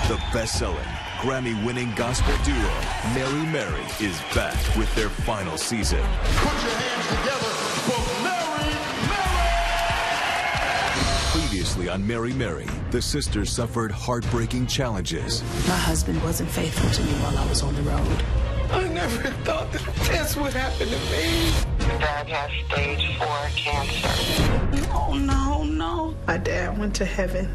The best-selling, Grammy-winning gospel duo, Mary Mary, is back with their final season. Put your hands together for Mary Mary! Previously on Mary Mary, the sisters suffered heartbreaking challenges. My husband wasn't faithful to me while I was on the road. I never thought that that's what happened to me. Dad has stage 4 cancer. Oh, no. My dad went to heaven.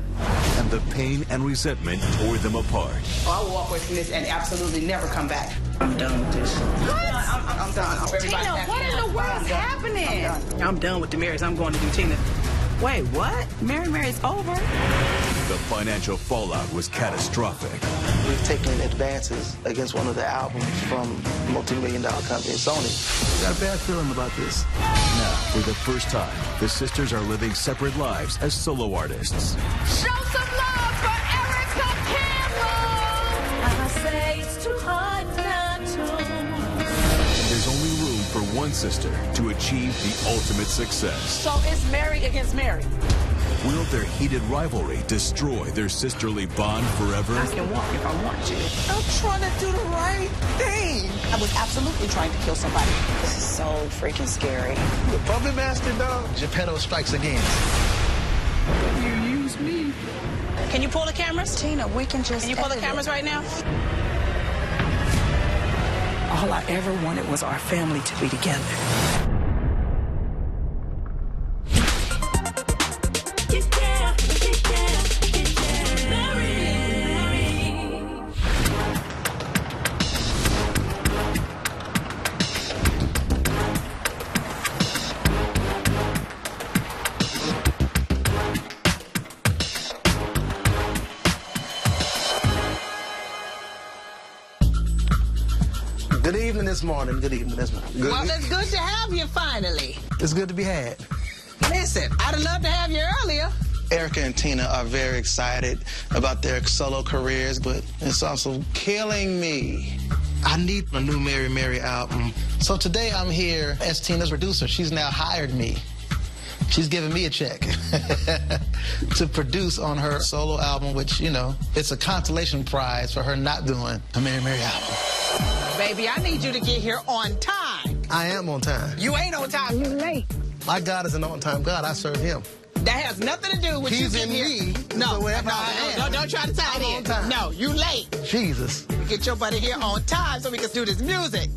And the pain and resentment tore them apart. I'll walk away from this and absolutely never come back. I'm done with this. What? I'm done. Tina, what in the world is happening? I'm done with the Marys. I'm going to do Tina. Wait, what? Mary Mary's over? The financial fallout was catastrophic. We've taken advances against one of the albums from a multi-million-dollar company, Sony. Got a bad feeling about this. Now, for the first time, the sisters are living separate lives as solo artists. Show some love for Erica Campbell! I say it's too hard not to. There's only room for one sister to achieve the ultimate success. So it's Mary against Mary. Will their heated rivalry destroy their sisterly bond forever? I can walk if I want to. I'm trying to do the right thing. I was absolutely trying to kill somebody. This is so freaking scary. The puppet master, dog. Geppetto strikes again. You use me. Can you pull the cameras? Tina, we can just... Can you pull the cameras right now? All I ever wanted was our family to be together. Good evening this morning. Good evening this morning. Well, it's good to have you finally. It's good to be had. Listen, I'd have loved to have you earlier. Erica and Tina are very excited about their solo careers, but it's also killing me. I need a new Mary Mary album. So today I'm here as Tina's producer. She's now hired me. She's giving me a check to produce on her solo album, which, you know, it's a consolation prize for her not doing a Mary Mary album. Baby, I need you to get here on time. I am on time. You ain't on time. You late. My God is an on-time God. I serve him. That has nothing to do with He's you in getting me. here. No, So wherever I am, don't try to tie I'm it on in. time. No, you late. Jesus. Get your buddy here on time so we can do this music.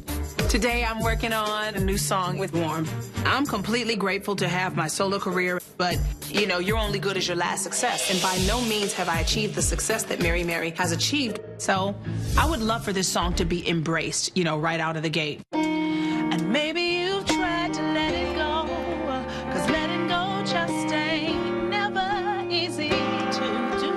Today I'm working on a new song with Warm. I'm completely grateful to have my solo career, but, you know, you're only good as your last success. And by no means have I achieved the success that Mary Mary has achieved. So I would love for this song to be embraced, you know, right out of the gate. And maybe you've tried to let it go, 'cause letting go just ain't never easy to do.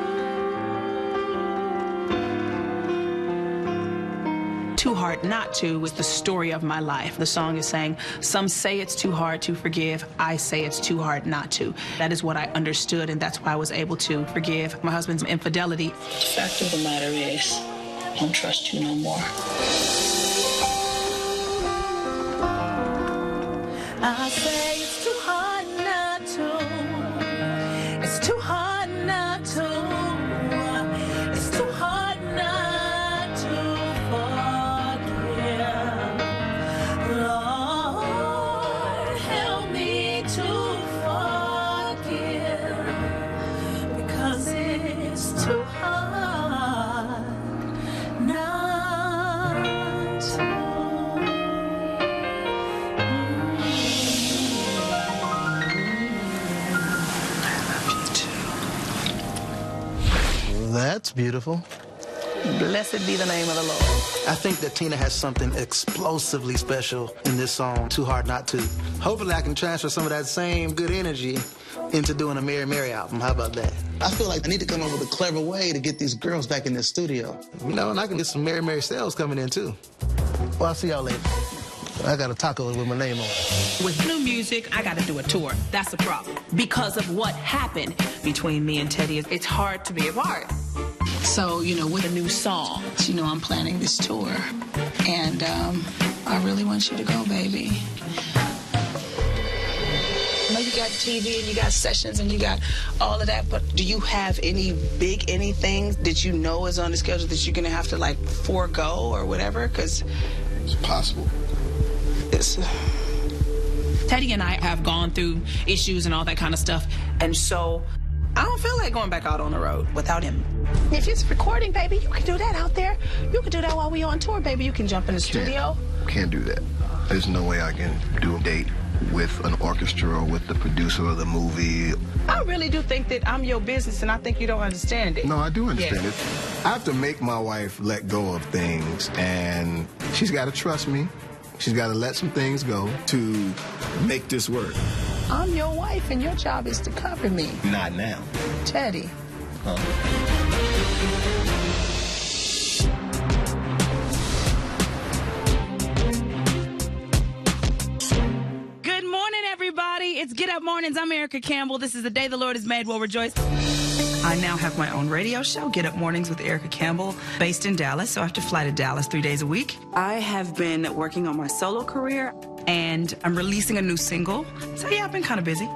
Too Hard Not To is the story of my life. The song is saying, some say it's too hard to forgive. I say it's too hard not to. That is what I understood, and that's why I was able to forgive my husband's infidelity. The fact of the matter is, I don't trust you no more. I say it's too hard not to. It's too hard not to. It's too hard not to forgive. Lord, help me to forgive, because it's too hard not to. That's beautiful. Blessed be the name of the Lord. I think that Tina has something explosively special in this song, Too Hard Not To. Hopefully I can transfer some of that same good energy into doing a Mary Mary album. How about that? I feel like I need to come up with a clever way to get these girls back in the studio. You know, and I can get some Mary Mary sales coming in, too. Well, I'll see y'all later. I got a taco with my name on it. With new music, I got to do a tour. That's the problem. Because of what happened between me and Teddy, it's hard to be apart. So, you know, with a new song, you know, I'm planning this tour. And I really want you to go, baby. No, you got TV and you got sessions and you got all of that, but do you have any big anything that you know is on the schedule that you're going to have to, like, forego or whatever? Because It's possible. it's... Teddy and I have gone through issues and all that kind of stuff, and so I don't feel like going back out on the road without him. If it's recording, baby, you can do that out there. You can do that while we on tour, baby. You can jump in the studio. Can't do that. There's no way I can do a date with an orchestra or with the producer of the movie. I really do think that I'm your business, and I think you don't understand it. No, I do understand Yeah. it. I have to make my wife let go of things, and she's got to trust me. She's got to let some things go to make this work. I'm your wife, and your job is to cover me. Not now. Teddy. Good morning, everybody. It's Get Up Mornings. I'm Erica Campbell. This is the day the Lord has made. We'll rejoice. I now have my own radio show, Get Up Mornings with Erica Campbell, based in Dallas, so I have to fly to Dallas 3 days a week. I have been working on my solo career, and I'm releasing a new single. So, yeah, I've been kind of busy.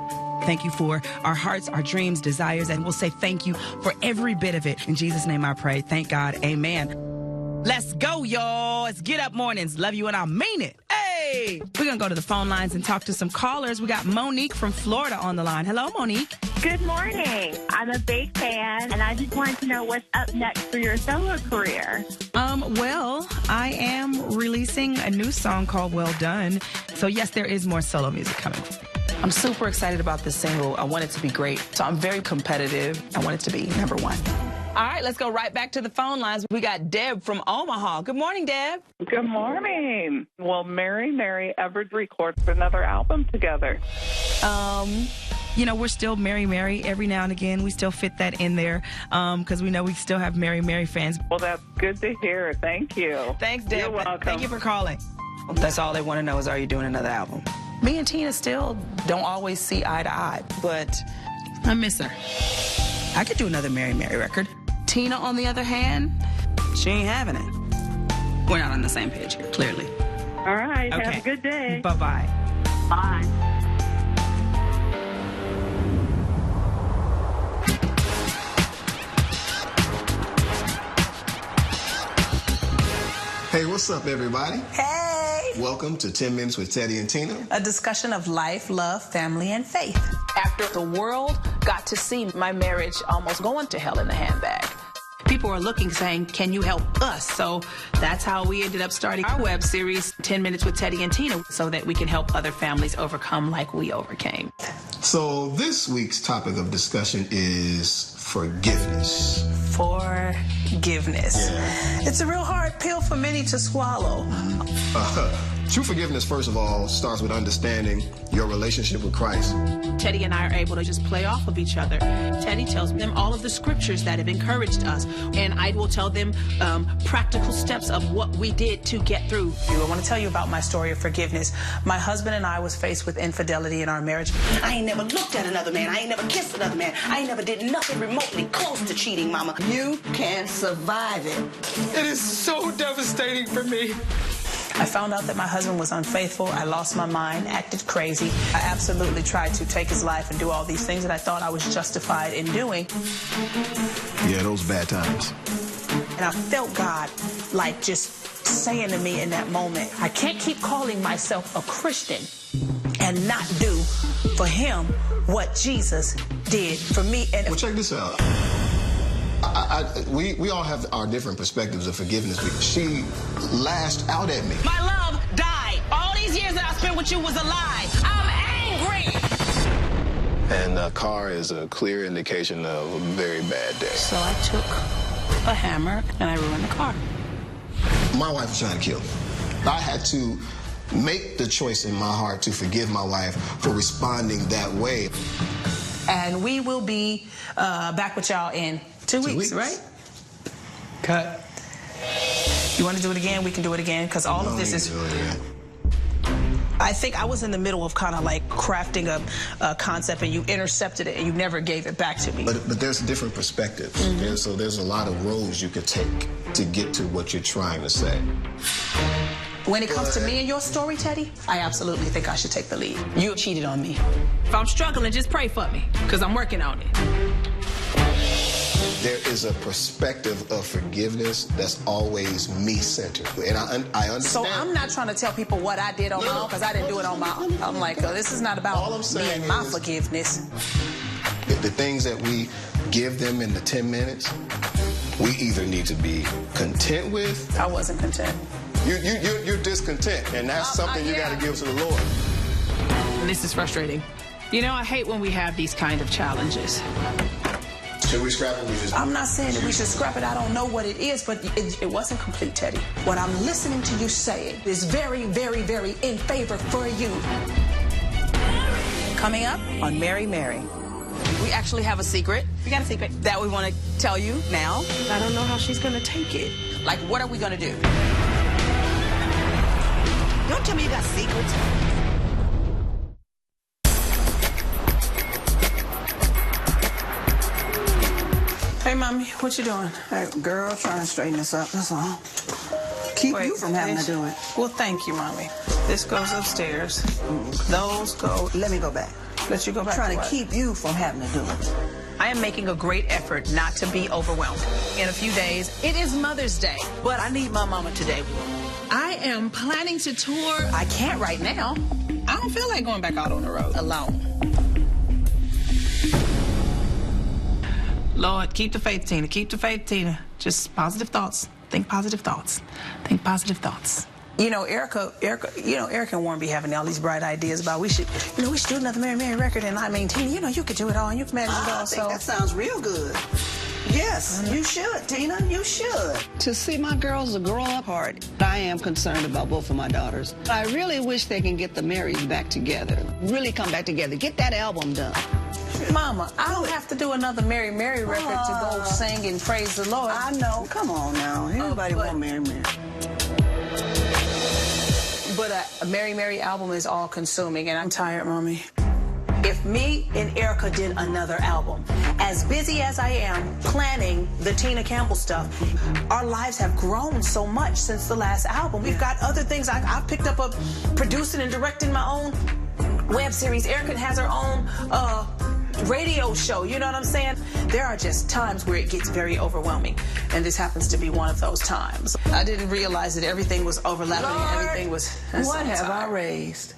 Thank you for our hearts, our dreams, desires, and we'll say thank you for every bit of it. In Jesus' name I pray. Thank God. Amen. Let's go, y'all. It's Get Up Mornings. Love you, and I mean it. Hey! We're going to go to the phone lines and talk to some callers. We got Monique from Florida on the line. Hello, Monique. Good morning. I'm a big fan, and I just wanted to know what's up next for your solo career. Well, I am releasing a new song called Well Done. So, yes, there is more solo music coming. I'm super excited about this single. I want it to be great. So I'm very competitive. I want it to be number one. All right, let's go right back to the phone lines. We got Deb from Omaha. Good morning, Deb. Good morning. Will Mary ever record another album together? You know, we're still Mary. Every now and again, we still fit that in there because we know we still have Mary fans. Well, that's good to hear. Thank you. Thanks, Deb. You're welcome. Thank you for calling. That's all they want to know is, are you doing another album? Me and Tina still don't always see eye to eye, but I miss her. I could do another Mary record. Tina, on the other hand, She ain't having it. We're not on the same page here, clearly. All right. Okay. Have a good day. Bye-bye. Bye. Hey, what's up, everybody? hey, Welcome to 10 Minutes with Teddy and Tina. a discussion of life, love, family, and faith. After the world got to see my marriage almost going to hell in a handbag, people are looking, saying, can you help us? So that's how we ended up starting our web series, 10 Minutes with Teddy and Tina, so that we can help other families overcome like we overcame. So this week's topic of discussion is forgiveness. Forgiveness. Yeah. It's a real hard pill for many to swallow. True forgiveness, first of all, starts with understanding your relationship with Christ. Teddy and I are able to just play off of each other. Teddy tells them all of the scriptures that have encouraged us, and I will tell them practical steps of what we did to get through. I want to tell you about my story of forgiveness. My husband and I was faced with infidelity in our marriage. I ain't never looked at another man. I ain't never kissed another man. I ain't never did nothing remotely close to cheating, mama. You can survive it. It is so devastating for me. I found out that my husband was unfaithful. I lost my mind, acted crazy. I absolutely tried to take his life and do all these things that I thought I was justified in doing. Yeah, those bad times. And I felt God like just saying to me in that moment, I can't keep calling myself a Christian and not do for him what Jesus did for me. And Well, check this out. We all have our different perspectives of forgiveness. She lashed out at me. My love died. All these years that I spent with you was a lie. I'm angry. And a car is a clear indication of a very bad day. so I took a hammer and I ruined the car. My wife was trying to kill me. I had to make the choice in my heart to forgive my wife for responding that way. And we will be back with y'all in 2 weeks, right? Cut. You want to do it again? We can do it again, because all of this is... I think I was in the middle of kind of like crafting a concept, and you intercepted it and you never gave it back to me. But there's different perspectives. Mm-hmm. So there's a lot of roads you could take to get to what you're trying to say. When it comes to me and your story, Teddy, I absolutely think I should take the lead. You cheated on me. If I'm struggling, just pray for me, because I'm working on it. There is a perspective of forgiveness that's always me-centered. And I understand. So I'm not trying to tell people what I did on my own, because I didn't do it on my own. I'm like, this is not about me and my forgiveness. The things that we give them in the 10 minutes, we either need to be content with. I wasn't content. You're discontent, and that's something you got to give to the Lord. This is frustrating. You know, I hate when we have these kind of challenges. Should we scrap it? I'm not saying that we should scrap it. I don't know what it is, but it wasn't complete, Teddy. What I'm listening to you say is very, very, very in favor for you. Coming up on Mary Mary. We actually have a secret. We got a secret that we want to tell you now. I don't know how she's going to take it. Like, what are we going to do? Don't tell me you got secrets. Hey, Mommy, what you doing? Hey, girl, trying to straighten this up, that's all. Keep you from having to do it. Well, thank you, Mommy. This goes upstairs. Those go... Let me go back. Let you go back. Trying to keep you from having to do it. I am making a great effort not to be overwhelmed. In a few days, it is Mother's Day, but I need my mama today. I am planning to tour. I can't right now. I don't feel like going back out on the road alone. Lord, keep the faith, Tina. Keep the faith, Tina. Just positive thoughts. Think positive thoughts. Think positive thoughts. You know, Erica and Warren be having all these bright ideas about we should do another Mary Mary record. And I mean, Tina, you could do it all and you can manage it all. I think that sounds real good. Yes, you should, Tina. You should. To see my girls grow up hard, I am concerned about both of my daughters. I really wish they can get the Marys back together. Really come back together. Get that album done. Mama, I don't have to do another Mary Mary record to go sing and praise the Lord. I know. Come on now. Everybody want Mary Mary. But a Mary Mary album is all-consuming, and I'm tired, Mommy. If me and Erica did another album, as busy as I am planning the Tina Campbell stuff, our lives have grown so much since the last album. We've got other things. I've picked up producing and directing my own web series. Erica has her own radio show, you know what I'm saying? There are just times where it gets very overwhelming, and this happens to be one of those times. I didn't realize that everything was overlapping. Lord, everything was... What have I raised?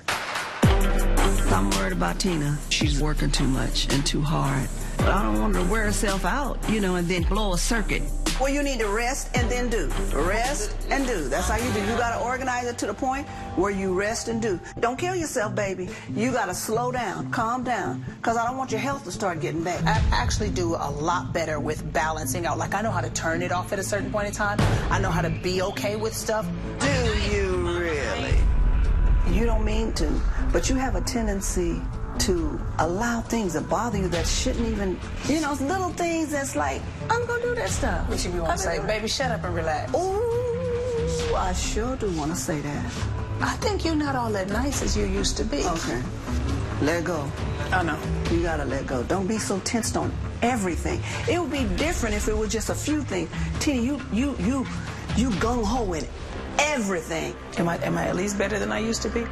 I'm worried about Tina. She's working too much and too hard. But I don't want her to wear herself out, and then blow a circuit. Well, you need to rest and then do. Rest and do. That's how you do. You got to organize it to the point where you rest and do. Don't kill yourself, baby. You got to slow down, calm down, because I don't want your health to start getting bad. I actually do a lot better with balancing out. Like, I know how to turn it off at a certain point in time. I know how to be okay with stuff. Do you really? You don't mean to, but you have a tendency to allow things to bother you that shouldn't even, little things that's like, I'm going to do that stuff. What you want to say? Baby, shut up and relax. Ooh, I sure do want to say that. I think you're not all that nice as you used to be. Okay. Let go. I know. You got to let go. Don't be so tensed on everything. It would be different if it was just a few things. Tina, you gung-ho in everything. Am I at least better than I used to be?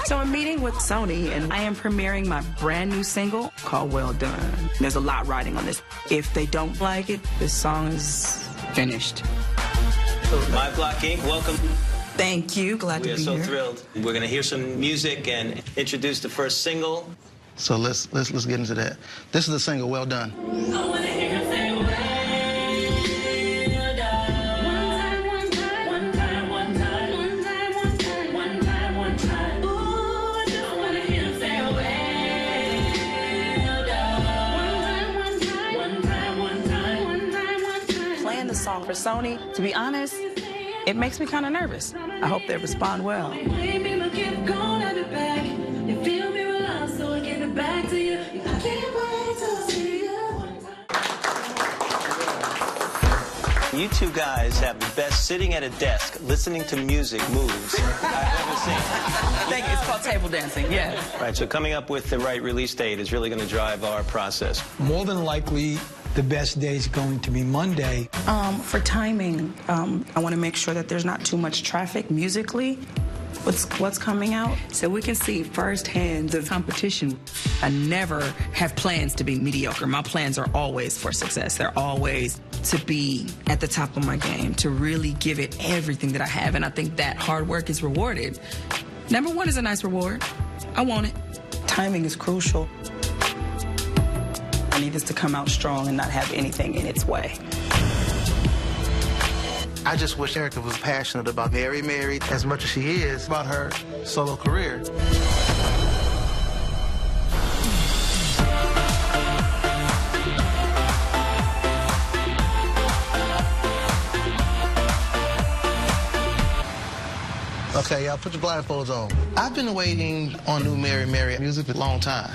So I'm meeting with Sony, and I am premiering my brand new single called Well Done. There's a lot riding on this. If they don't like it, this song is finished. My Block Inc., welcome. Thank you. Glad to be here. We are so thrilled. We're going to hear some music and introduce the first single. So let's get into that. This is the single, Well Done. I wanna hear you say song for Sony, to be honest, it makes me kind of nervous. I hope they respond well. You two guys have the best sitting at a desk, listening to music moves I've ever seen. Thank you. It's called table dancing, yeah. Right, so coming up with the right release date is really going to drive our process. More than likely, the best day is going to be Monday. For timing, I want to make sure that there's not too much traffic musically. What's coming out, so we can see firsthand the competition. I never have plans to be mediocre. My plans are always for success. They're always to be at the top of my game, to really give it everything that I have, and I think that hard work is rewarded. Number one is a nice reward. I want it. Timing is crucial. I need this to come out strong and not have anything in its way. I just wish Erykah was passionate about Mary Mary as much as she is about her solo career. Okay, y'all, put your blindfolds on. I've been waiting on new Mary Mary music for a long time.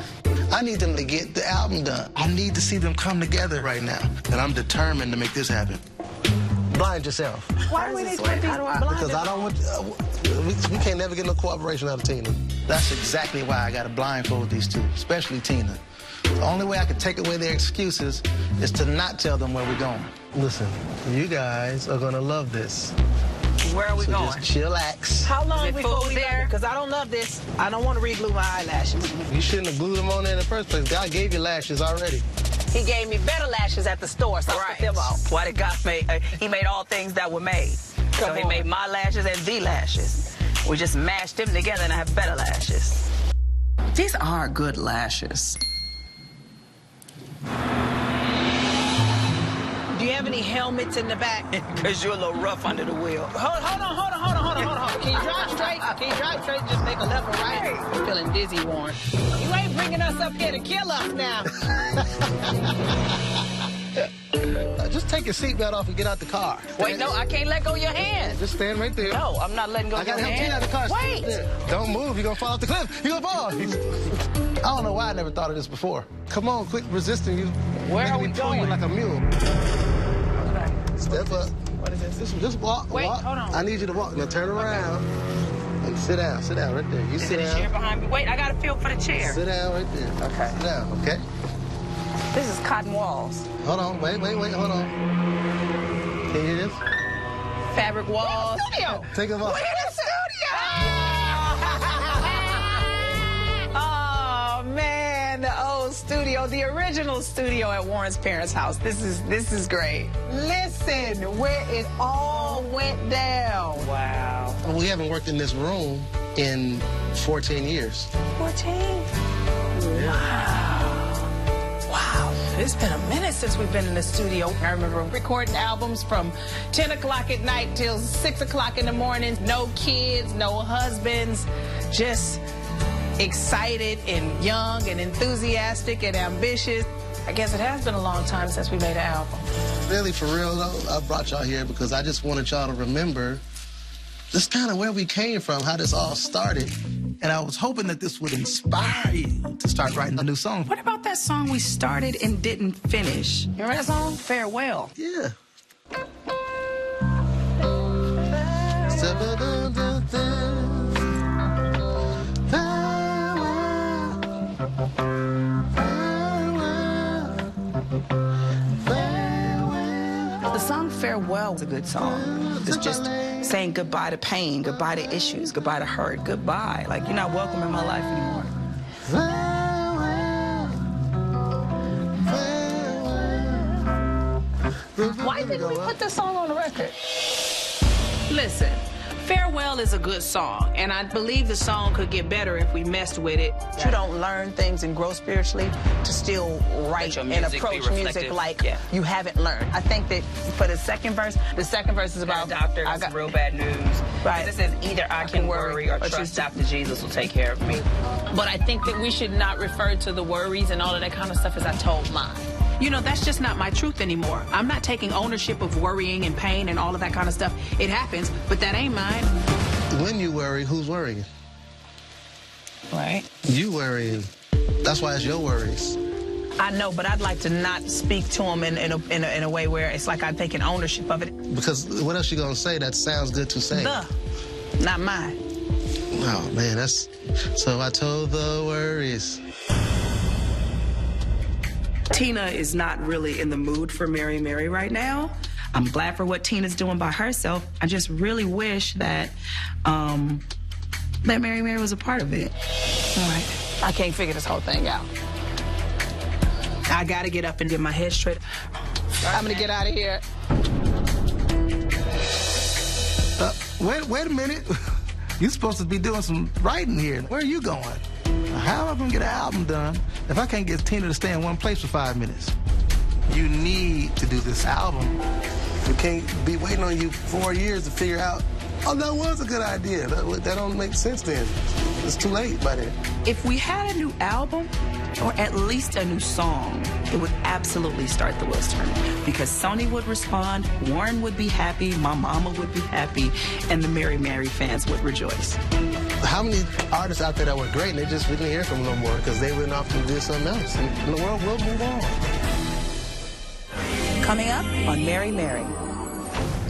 I need them to get the album done. I need to see them come together right now, and I'm determined to make this happen. Blind yourself. Why do we need to be blind? Because I don't want, we can't never get no cooperation out of Tina. That's exactly why I got to blindfold these two, especially Tina. The only way I can take away their excuses is to not tell them where we're going. Listen, you guys are gonna love this. Where are we going? Just chillax. How long before we there? Because I don't love this. I don't want to re-glue my eyelashes. You shouldn't have glued them on there in the first place. God gave you lashes already. He gave me better lashes at the store, so I put them on. Why did God make? He made all things that were made. So he made my lashes and the lashes. We just mashed them together and I have better lashes. These are good lashes. Do you have any helmets in the back? Because you're a little rough under the wheel. Hold on. Can you drive straight? Just make a left or right? I'm feeling dizzy, Warren. You ain't bringing us up here to kill us now. Just take your seatbelt off and get out the car. Wait, no, I can't let go of your hand. Just stand right there. No, I'm not letting go of your hand. I got to help you out of the car. Wait. Don't move. You're going to fall off the cliff. You're going to fall. I don't know why I never thought of this before. Come on, quit resisting. You. Where are we going? You like a mule. Okay. Step up. What is this? Just walk. Wait, walk. hold on. I need you to walk. Now turn around. And sit down right there. You sit down. Is there a chair behind me? Wait, I got to feel for the chair. Sit down right there. Okay. Sit down, okay? This is cotton walls. Hold on, wait, hold on. Can you hear this? Fabric walls. Studio. Take them off. We're in the studio. Oh man, the old studio, the original studio at Warren's parents' house. This is great. Listen, where it all went down. Wow. We haven't worked in this room in 14 years. 14? Wow, it's been a minute since we've been in the studio. I remember recording albums from 10 o'clock at night till 6 o'clock in the morning. No kids, no husbands, just excited and young and enthusiastic and ambitious. I guess it has been a long time since we made an album. Really, for real, though, I brought y'all here because I just wanted y'all to remember just kind of where we came from, how this all started. And I was hoping that this would inspire you to start writing a new song. What about that song we started and didn't finish? Remember that song? Farewell. Yeah. The song Farewell is a good song. It's just saying goodbye to pain, goodbye to issues, goodbye to hurt, goodbye. Like, you're not welcome in my life anymore. Why didn't we put this song on the record? Listen, Farewell is a good song, and I believe the song could get better if we messed with it. You don't learn things and grow spiritually to still write and approach music like you haven't learned. I think that for the second verse is about doctor, I got real bad news. Right. It says either I can worry or trust Dr. Jesus will take care of me. But I think that we should not refer to the worries and all of that kind of stuff as I told mine. You know, that's just not my truth anymore. I'm not taking ownership of worrying and pain and all of that kind of stuff. It happens, but that ain't mine. When you worry, who's worrying? Right. You worrying. That's why it's your worries. I know, but I'd like to not speak to him in a way where it's like I'm taking ownership of it. Because what else you gonna say that sounds good to say? Not mine. Oh, man, that's... So I told the worries. Tina is not really in the mood for Mary Mary right now. I'm glad for what Tina's doing by herself. I just really wish that that Mary Mary was a part of it. All right. I can't figure this whole thing out. I gotta get up and get my head straight. I'm gonna get out of here. Wait a minute. You're supposed to be doing some writing here. Where are you going? How am I gonna get an album done if I can't get Tina to stay in one place for 5 minutes? You need to do this album. We can't be waiting on you 4 years to figure out, oh, that was a good idea. That don't make sense then. It's too late by then. If we had a new album, or at least a new song, it would absolutely start the wheels turning. Because Sony would respond, Warren would be happy, my mama would be happy, and the Mary Mary fans would rejoice. How many artists out there that were great and they just didn't hear from them no more because they went off and did something else, and the world will move on. Coming up on Mary Mary.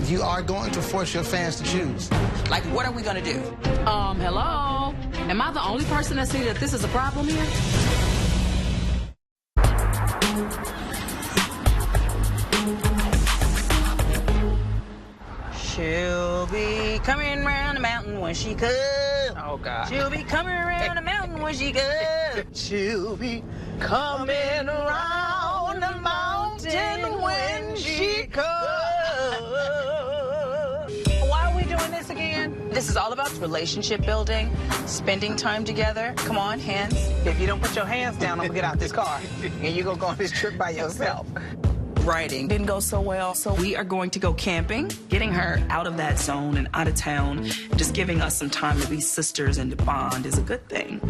You are going to force your fans to choose. Like, what are we gonna do? Hello? Am I the only person that sees that this is a problem here? She'll be coming round the mountain when she comes. Oh, God. She'll be coming around the mountain when she comes. She'll be coming around the mountain when she comes. Why are we doing this again? This is all about relationship building, spending time together. Come on, hands. If you don't put your hands down, I'm gonna get out this car. And you're gonna go on this trip by yourself. Writing didn't go so well, so we are going to go camping, getting her out of that zone and out of town, just giving us some time to be sisters and to bond is a good thing.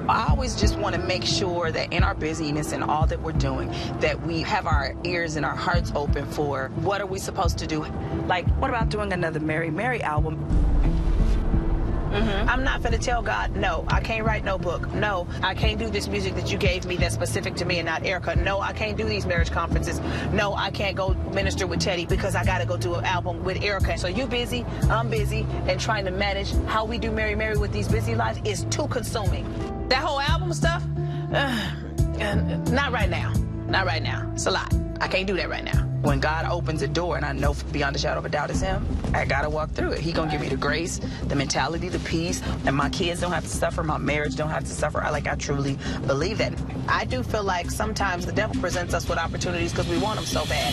I always just want to make sure that in our busyness and all that we're doing, that we have our ears and our hearts open for what are we supposed to do. Like, what about doing another Mary Mary album? I'm not gonna tell God, no, I can't write no book. No, I can't do this music that you gave me that's specific to me and not Erica. No, I can't do these marriage conferences. No, I can't go minister with Teddy because I gotta go do an album with Erica. So you busy, I'm busy, and trying to manage how we do Mary Mary with these busy lives is too consuming. That whole album stuff, not right now. Not right now. It's a lot. I can't do that right now. When God opens a door, and I know beyond a shadow of a doubt it's him, I gotta walk through it. He gonna give me the grace, the mentality, the peace, and my kids don't have to suffer, my marriage don't have to suffer. I truly believe that. I do feel like sometimes the devil presents us with opportunities because we want them so bad.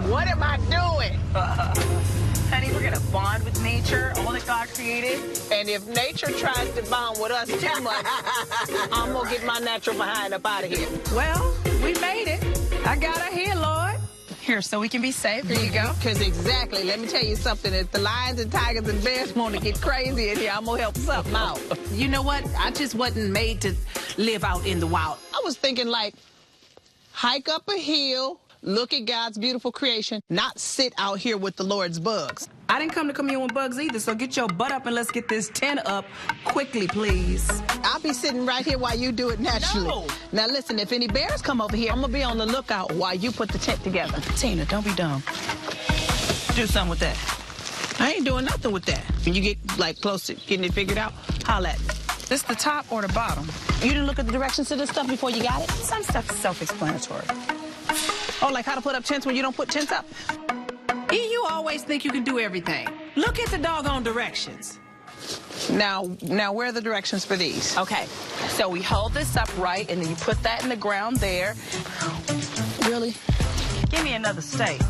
What am I doing? Honey, we're gonna bond with nature, all that God created. And if nature tries to bond with us too much, I'm gonna get my natural behind up out of here. Well, we made it. I got her here, Lord. Here, so we can be safe. Here you go. Because exactly, let me tell you something. If the lions and tigers and bears want to get crazy in here, I'm gonna help something out. You know what? I just wasn't made to live out in the wild. I was thinking like, hike up a hill, look at God's beautiful creation, not sit out here with the Lord's bugs. I didn't come to commune with bugs either, so get your butt up and let's get this tent up quickly, please. I'll be sitting right here while you do it naturally. No. Now listen, if any bears come over here, I'm gonna be on the lookout while you put the tent together. Tina, don't be dumb. Do something with that. I ain't doing nothing with that. When you get like close to getting it figured out, holla at me. This the top or the bottom? You didn't look at the directions to this stuff before you got it? Some stuff is self-explanatory. Oh, like how to put up tents when you don't put tents up? You always think you can do everything. Look at the doggone directions. Now where are the directions for these? Okay, so we hold this up right, and then you put that in the ground there. Really? Give me another steak.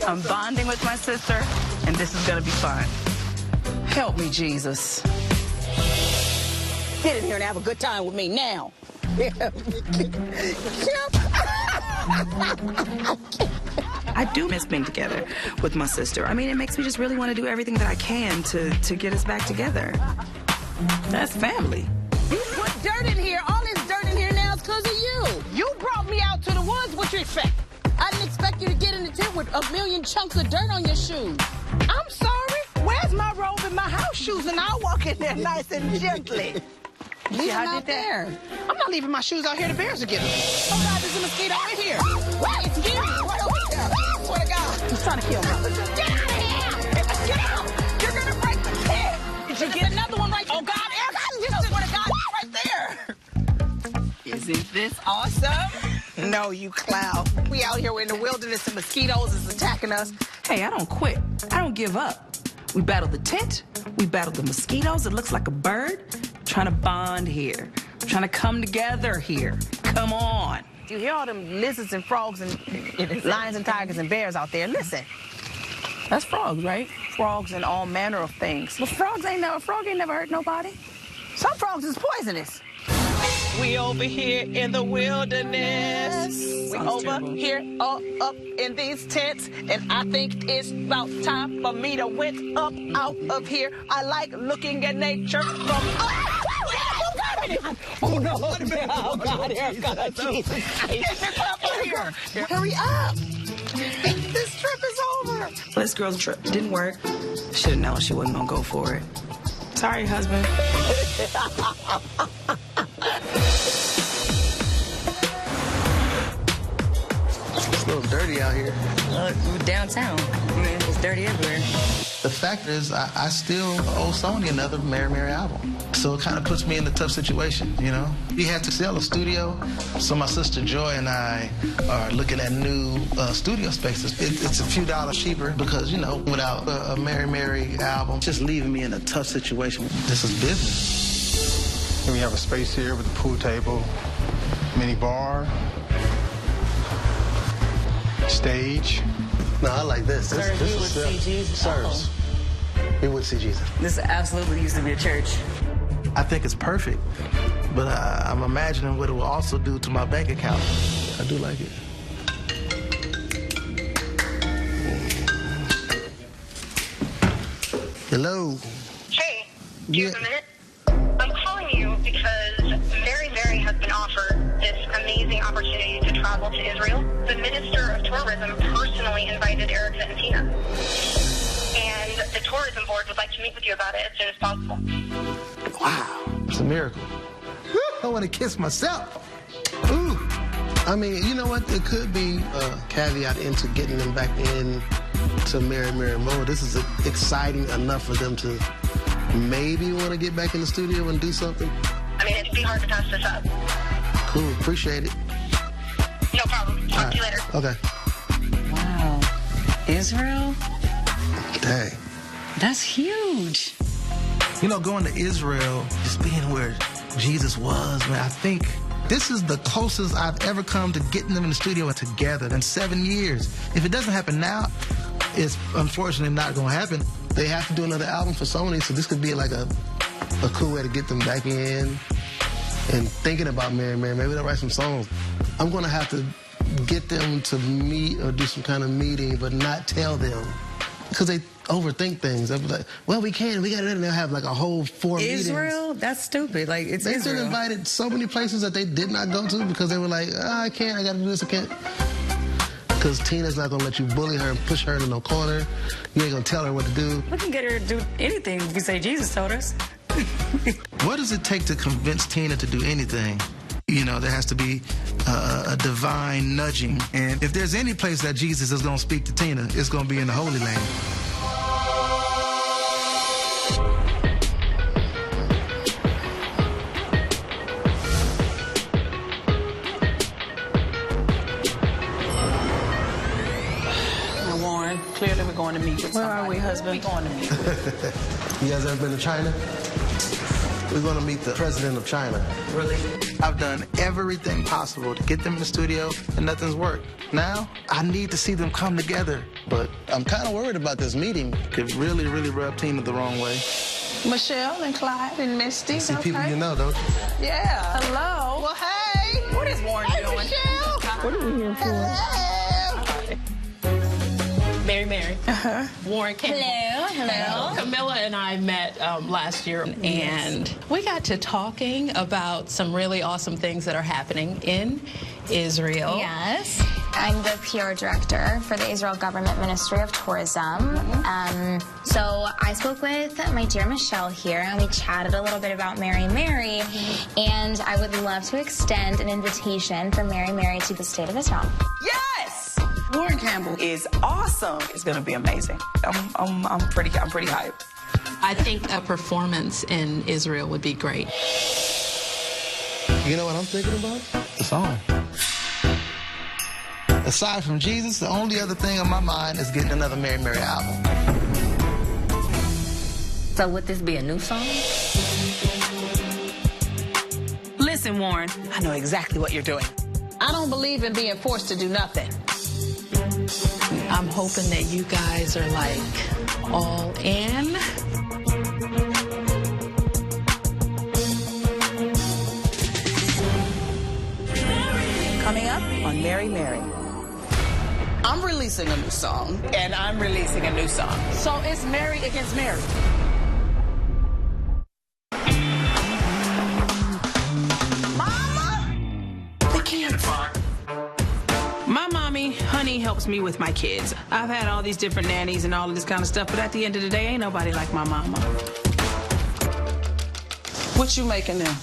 I'm bonding with my sister, and this is gonna be fun. Help me, Jesus. Get in here and have a good time with me now. I do miss being together with my sister. I mean, it makes me just really want to do everything that I can to get us back together. That's family. You put dirt in here all with a million chunks of dirt on your shoes. I'm sorry. Where's my robe and my house shoes? And I'll walk in there nice and gently. Leave them out there. I'm not leaving my shoes out here. The bears will get them. Oh, God, there's a mosquito right here. Wait, excuse me. Right over here. I swear to God. He's trying to kill me. Get out of here. Get out. You're going to break the tent. Did you get another one right there? Oh, God, Erica, I swear to God, right there. Isn't this awesome? No, you clown. We out here in the wilderness and mosquitoes is attacking us. Hey, I don't quit. I don't give up. We battled the tent. We battled the mosquitoes. It looks like a bird. Trying to bond here. Trying to come together here. Come on. You hear all them lizards and frogs and lions and tigers and bears out there. Listen. That's frogs, right? Frogs and all manner of things. But frog ain't never hurt nobody. Some frogs is poisonous. We over here in the wilderness. We over here up in these tents. And I think it's about time for me to went up out of here. I like looking at nature from Oh no! Oh God! Erica! Jesus! Hurry up! This trip is over. This girl's trip didn't work. Should have known she wasn't gonna go for it. Sorry, husband. It's a little dirty out here. Downtown. It's dirty everywhere. The fact is, I still owe Sony another Mary Mary album. So it kind of puts me in a tough situation, you know? We had to sell a studio, so my sister Joy and I are looking at new studio spaces. It's a few dollars cheaper because, you know, without a Mary Mary album, just leaving me in a tough situation. This is business. And we have a space here with a pool table, mini bar, stage. No, I like this. Sir, this you would see Jesus. Sirs, you would see Jesus. This absolutely used to be a church. I think it's perfect, but I'm imagining what it will also do to my bank account. I do like it. Hello. Hey, do you have a minute? I'm calling you because Mary Mary has been offered this amazing opportunity to travel to Israel. The Minister of Tourism personally invited Erica and Tina. And the tourism board would like to meet with you about it as soon as possible. Wow, it's a miracle. I want to kiss myself. Ooh. I mean, you know what? It could be a caveat into getting them back in to Mary Mary mode. This is exciting enough for them to maybe want to get back in the studio and do something. I mean, it'd be hard to pass this up. Cool, appreciate it. No problem. Talk to you later. Okay. Wow. Israel? Dang. That's huge. You know, going to Israel, just being where Jesus was, man, I think this is the closest I've ever come to getting them in the studio together in 7 years. If it doesn't happen now, it's unfortunately not going to happen. They have to do another album for Sony, so this could be like a cool way to get them back in and thinking about Mary Mary. Maybe they'll write some songs. I'm going to have to get them to meet or do some kind of meeting, but not tell them. Because they overthink things. They'll be like, well, we got it. And they'll have like a whole 4 meetings. Israel? That's stupid. Like, it's They've Israel. been invited so many places that they did not go to because they were like, I can't, I got to do this, I can't. Because Tina's not going to let you bully her and push her into no corner. You ain't going to tell her what to do. We can get her to do anything if you say Jesus told us. What does it take to convince Tina to do anything? You know, there has to be a divine nudging. And if there's any place that Jesus is going to speak to Tina, it's going to be in the Holy Land. Warren, clearly we're going to meet with somebody. Where are we, husband? We're going to meet with. You guys ever been to China? We're going to meet the president of China. Really? I've done everything possible to get them in the studio, and nothing's worked. Now, I need to see them come together. But I'm kind of worried about this meeting. It could really, really rub Tina the wrong way. Michelle and Clyde and Misty. See okay. people you know, don't you? Yeah. Hello. Well, hey. What is Warren doing? Michelle. What are we here for? Mary Mary. Warren Campbell. Hello. Camilla and I met last year, and we got to talking about some really awesome things that are happening in Israel. Yes. I'm the PR director for the Israel Government Ministry of Tourism. So I spoke with my dear Michelle here, and we chatted a little bit about Mary Mary, and I would love to extend an invitation for Mary Mary to the State of Israel. Yes! Warren Campbell is awesome. It's going to be amazing. I'm pretty hyped. I think a performance in Israel would be great. You know what I'm thinking about? The song. Aside from Jesus, the only other thing on my mind is getting another Mary Mary album. So would this be a new song? Listen, Warren, I know exactly what you're doing. I don't believe in being forced to do nothing. I'm hoping that you guys are like all in. Coming up on Mary Mary. I'm releasing a new song. And I'm releasing a new song. So it's Mary against Mary. Mama! They can't. My mommy, honey, helps me with my kids. I've had all these different nannies and all of this kind of stuff, but at the end of the day, ain't nobody like my mama. What you making now?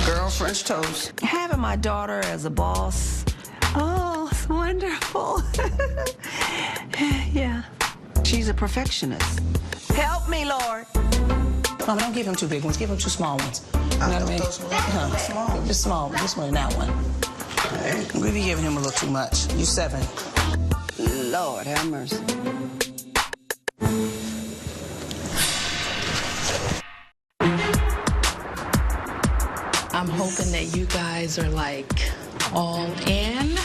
Girl, French toast. Having my daughter as a boss, oh, it's wonderful. Yeah. She's a perfectionist. Help me, Lord. Mama, don't give him two big ones. Give him two small ones. You know what I mean? Small. Just small. This one and that one. We be giving him a little too much. You 7. Lord, have mercy. I'm hoping that you guys are like all in.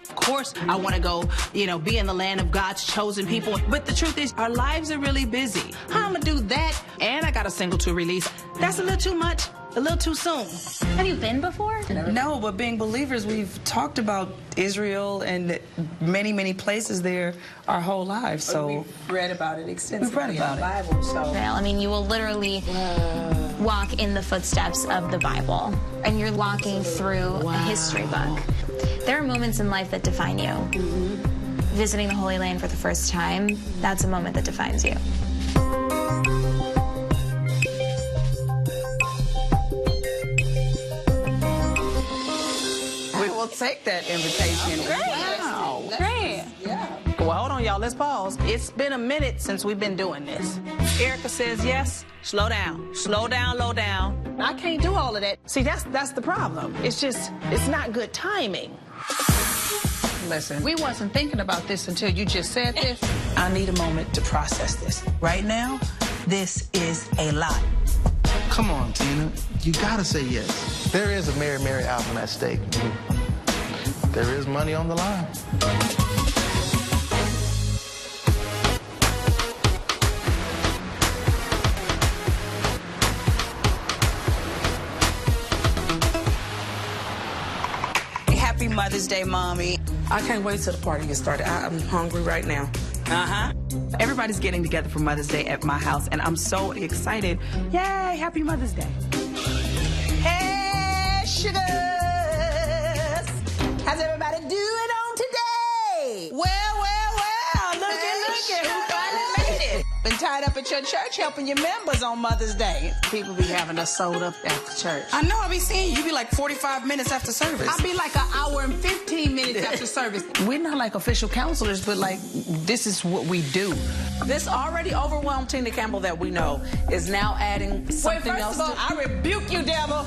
Of course, I want to go, be in the land of God's chosen people. But the truth is, our lives are really busy. How I'm going to do that, and I got a single to release. That's a little too much, a little too soon. Have you been before? No, but being believers, we've talked about Israel and many, many places there our whole lives. So we've read about it extensively in the Bible. So I mean, you will literally walk in the footsteps of the Bible, and you're walking through a history book. There are moments in life that define you. Visiting the Holy Land for the first time, that's a moment that defines you. We will take that invitation. Wow. Great. Yeah. Well, hold on, y'all. Let's pause. It's been a minute since we've been doing this. Erica says yes. Slow down. Slow down, low down. I can't do all of that. See, that's the problem. It's not good timing. Listen, we wasn't thinking about this until you just said this. I need a moment to process this. Right now, this is a lot. Come on, Tina. You gotta say yes. There is a Mary Mary album at stake. There is money on the line. Happy Mother's Day, Mommy. I can't wait till the party gets started. I'm hungry right now. Everybody's getting together for Mother's Day at my house, and I'm so excited. Yay, happy Mother's Day. Hey, sugars! How's everybody doing on today? Well, look at who finally made it. Been tied up at your church helping your members on Mother's Day. People be having us sold up after church. I know, I be seeing you be like 45 minutes after service. I be like an hour and 15 minutes after service. We're not like official counselors, but like, this is what we do. This already overwhelmed Tina Campbell that we know is now adding something else. First of all, I rebuke you, devil.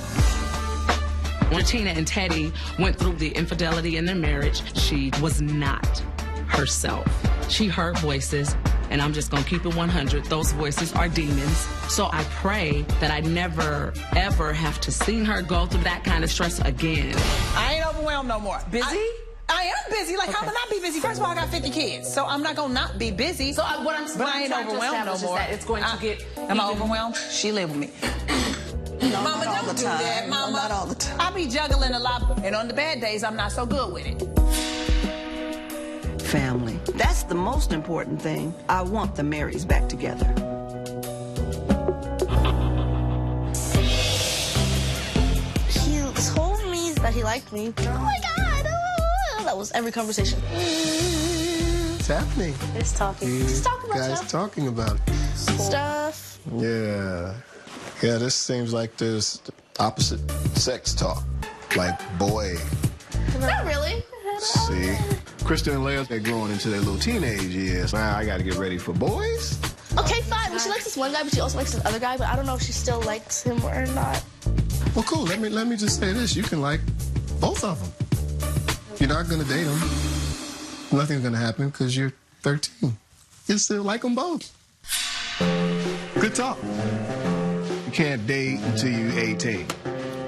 When Tina and Teddy went through the infidelity in their marriage, she was not herself. She heard voices, and I'm just gonna keep it 100. Those voices are demons. So I pray that I never, ever have to see her go through that kind of stress again. I ain't overwhelmed no more. Busy? I am busy. Like, how am I not be busy? First of all, I got 50 kids, so I'm not gonna not be busy. So what I'm but I ain't overwhelmed no more. That it's going to get. Am I overwhelmed? She live with me. No, Mama, not all don't the do time. that, Mama. Not all the time. I be juggling a lot, and on the bad days, I'm not so good with it. Family. That's the most important thing. I want the Marys back together. He told me that he liked me. Oh my God! That was every conversation. What's happening? It's talking. Just talking about guys stuff. talking about it. Stuff. Yeah. Yeah, this seems like there's opposite sex talk. Like, boy. Not really. See? Krista and Leia, they're growing into their little teenage years. Now I gotta get ready for boys? Okay, fine. Well, she likes this one guy, but she also likes this other guy, but I don't know if she still likes him or not. Well, cool. Let me just say this. You can like both of them. You're not gonna date them. Nothing's gonna happen because you're 13. You still like them both. Good talk. You can't date until you're 18.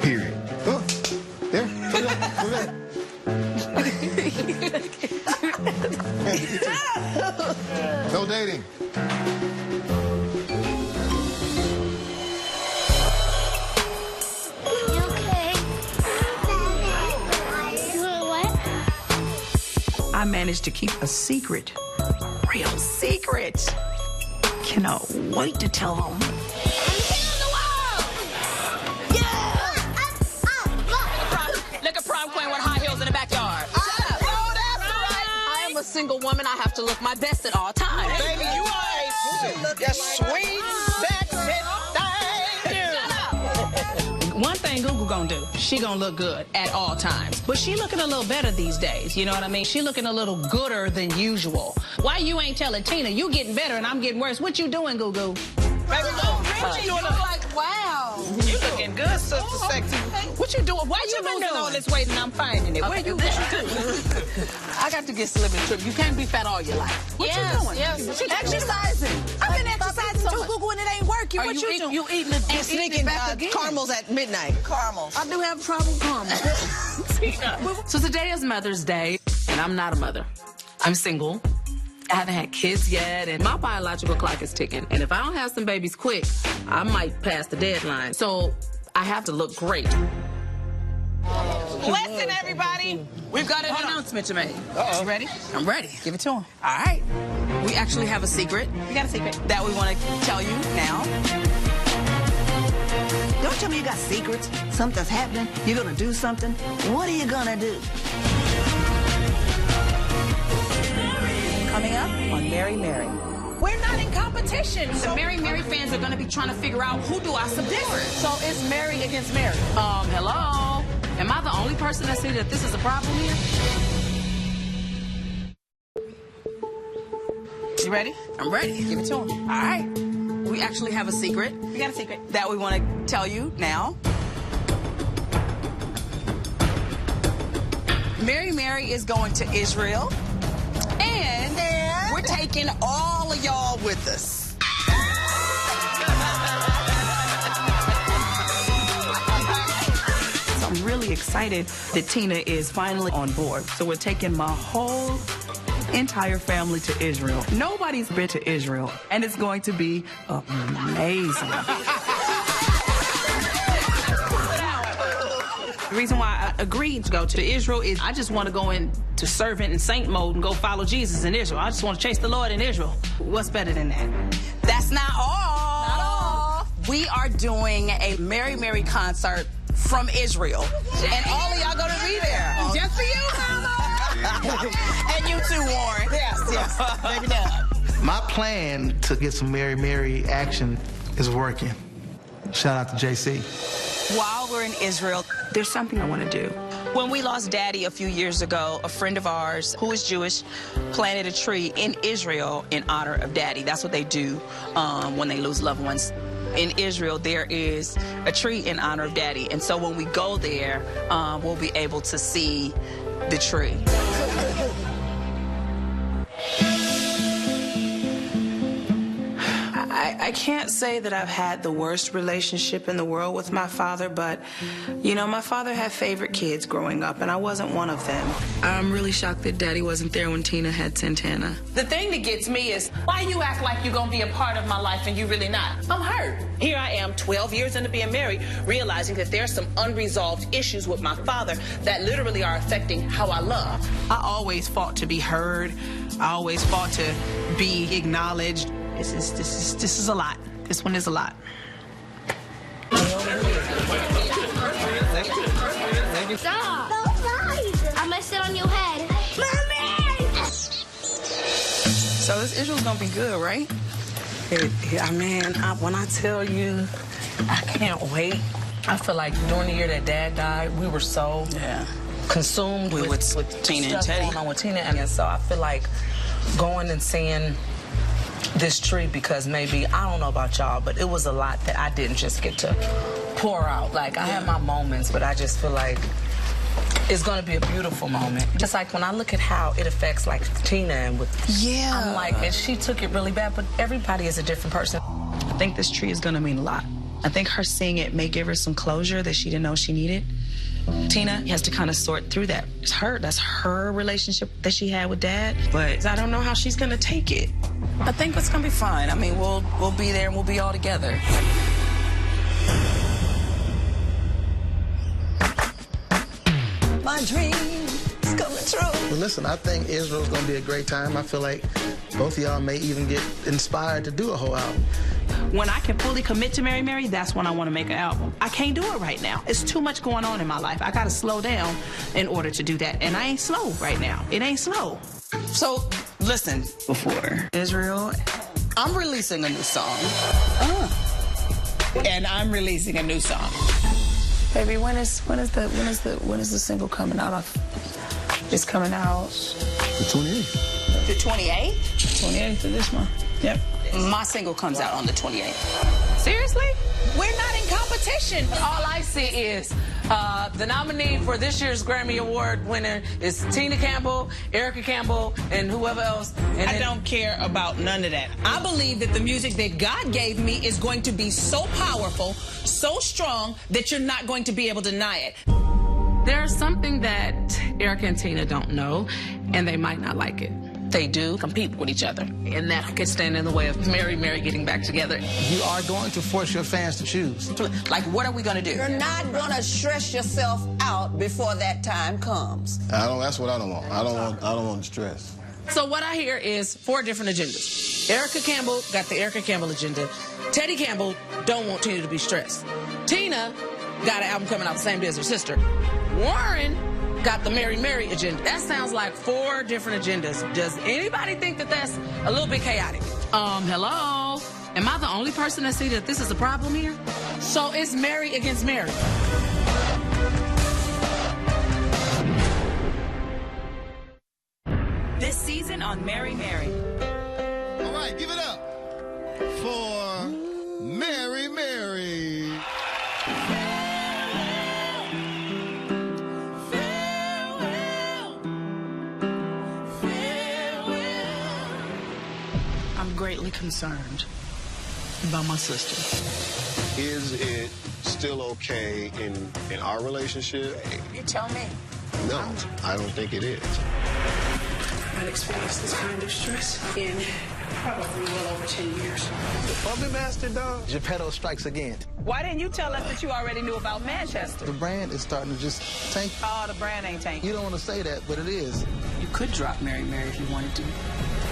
Period. Oh, there. Look at that. No dating. I managed to keep a secret, real secret. Cannot wait to tell them. Look at prom queen with high heels in the backyard. I am a single woman. I have to look my best at all times. Baby, you are a sweet, sexy thing. One thing Google gonna do, she gonna look good at all times. But she looking a little better these days, you know what I mean? She looking a little gooder than usual. Why you ain't telling Tina, you getting better and I'm getting worse? What you doing, Google? Baby, You look like, wow. you looking good, sister sexy. What you doing? Why you losing all this weight and I'm finding it? Where you going? I got to get slim and trim. You can't be fat all your life. What you doing? Yes. Exercising. I've been exercising too, Google, and it ain't working. What you doing? You eating it and Sneaking caramels at midnight. caramels. I do have trouble with caramels. So today is Mother's Day, and I'm not a mother. I'm single. I haven't had kids yet, and my biological clock is ticking. And if I don't have some babies quick, I might pass the deadline. So I have to look great. Listen, everybody. We've got an announcement to make. Uh-oh. You ready? I'm ready. Give it to him. All right. We actually have a secret. We got a secret. That we want to tell you now. Don't tell me you got secrets. Something's happening. You're gonna do something. What are you gonna do? Coming up on Mary Mary. We're not in competition. The Mary Mary fans are going to be trying to figure out who do I support. So it's Mary against Mary. Hello? Am I the only person that see that this is a problem here? You ready? I'm ready. Give it to him. All right. We actually have a secret. We got a secret. That we want to tell you now. Mary Mary is going to Israel. And we're taking all of y'all with us. So I'm really excited that Tina is finally on board. So we're taking my whole entire family to Israel. Nobody's been to Israel, and it's going to be amazing. The reason why I agreed to go to Israel is I just want to go into servant and saint mode and go follow Jesus in Israel. I just want to chase the Lord in Israel. What's better than that? That's not all. Not all. We are doing a Mary Mary concert from Israel. And all of y'all gonna be there. Just for you, Mama. And you too, Warren. Yes. Baby Dub. My plan to get some Mary Mary action is working. Shout out to JC. While we're in Israel, there's something I want to do. When we lost Daddy a few years ago, a friend of ours who is Jewish planted a tree in Israel in honor of Daddy. That's what they do when they lose loved ones. In Israel, there is a tree in honor of Daddy. And so when we go there, we'll be able to see the tree. I can't say that I've had the worst relationship in the world with my father, but, you know, my father had favorite kids growing up, and I wasn't one of them. I'm really shocked that Daddy wasn't there when Tina had Santana. The thing that gets me is, why you act like you're going to be a part of my life and you're really not? I'm hurt. Here I am, 12 years into being married, realizing that there's some unresolved issues with my father that literally are affecting how I love. I always fought to be heard. I always fought to be acknowledged. This is a lot. This one is a lot. Stop! I messed it on your head. So this Israel's gonna be good, right? When I tell you, I can't wait. I feel like during the year that Dad died, we were so consumed with Tina and stuff Teddy. going on with Tina, and so I feel like going and seeing this tree, because maybe, I don't know about y'all, but it was a lot that I didn't just get to pour out. Like, I had my moments, but I just feel like it's going to be a beautiful moment. Just like when I look at how it affects, like, Tina and with... Yeah. I'm like, and she took it really bad, but everybody is a different person. I think this tree is gonna mean a lot. I think her seeing it may give her some closure that she didn't know she needed. Tina has to kind of sort through that. That's her relationship that she had with Dad, but I don't know how she's gonna take it. I think it's gonna be fine. I mean, we'll be there and we'll be all together. My dream is coming true. Well, listen, I think Israel's gonna be a great time. I feel like both of y'all may even get inspired to do a whole album. When I can fully commit to Mary Mary, that's when I want to make an album. I can't do it right now. It's too much going on in my life. I got to slow down in order to do that. And I ain't slow right now. It ain't slow. So, listen, before Israel, I'm releasing a new song. And I'm releasing a new song. Baby, when is the single coming out? It's coming out The 28th. the 28th? 28th of this month. Yep. My single comes out on the 28th. Seriously? We're not in competition. All I see is the nominee for this year's Grammy Award winner is Tina Campbell, Erica Campbell, and whoever else. And I don't care about none of that. I believe that the music that God gave me is going to be so powerful, so strong, that you're not going to be able to deny it. There's something that Erica and Tina don't know, and they might not like it. They do compete with each other. And that could stand in the way of Mary getting back together. You are going to force your fans to choose. Like, what are we gonna do? You're not gonna stress yourself out before that time comes. That's what I don't want. I don't want stress. So what I hear is 4 different agendas. Erica Campbell got the Erica Campbell agenda. Teddy Campbell don't want Tina to be stressed. Tina got an album coming out the same day as her sister. Warren got the Mary agenda. That sounds like 4 different agendas. Does anybody think that that's a little bit chaotic? Hello? Am I the only person that see that this is a problem here? So it's Mary against Mary. This season on Mary Mary. All right, give it up for Mary Mary. I'm greatly concerned about my sister. Is it still okay in our relationship? You tell me. No, I don't think it is. I've experienced this kind of stress in probably well over 10 years. The puppet master, dog. Geppetto strikes again. Why didn't you tell us that you already knew about Manchester? The brand is starting to just tank. Oh, the brand ain't tanking. You don't want to say that, but it is. You could drop Mary if you wanted to.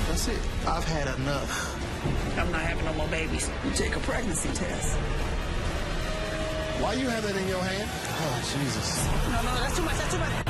That's it. I've had enough. I'm not having no more babies. You take a pregnancy test. Why you have that in your hand? Oh, Jesus. No, that's too much.